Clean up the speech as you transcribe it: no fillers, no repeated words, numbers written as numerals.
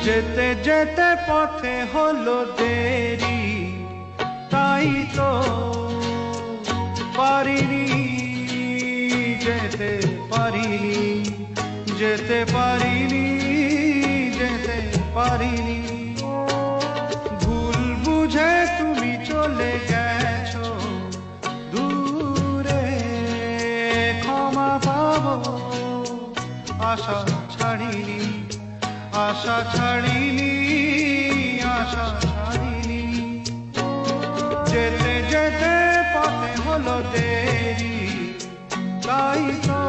যেতে যেতে পথে হলো দেরি, তাই তো পারিনি, যেতে পারিনি, যেতে পারিনি, যেতে পারিনি। ভুল বুঝে তুমি চলে গেছো দূরে, ক্ষমা পাবো আশা ছাড়িনি, আশা ছাড়িনি, আশা ছাড়িনি। যেতে যেতে পথে হলো দেরি, তাই তো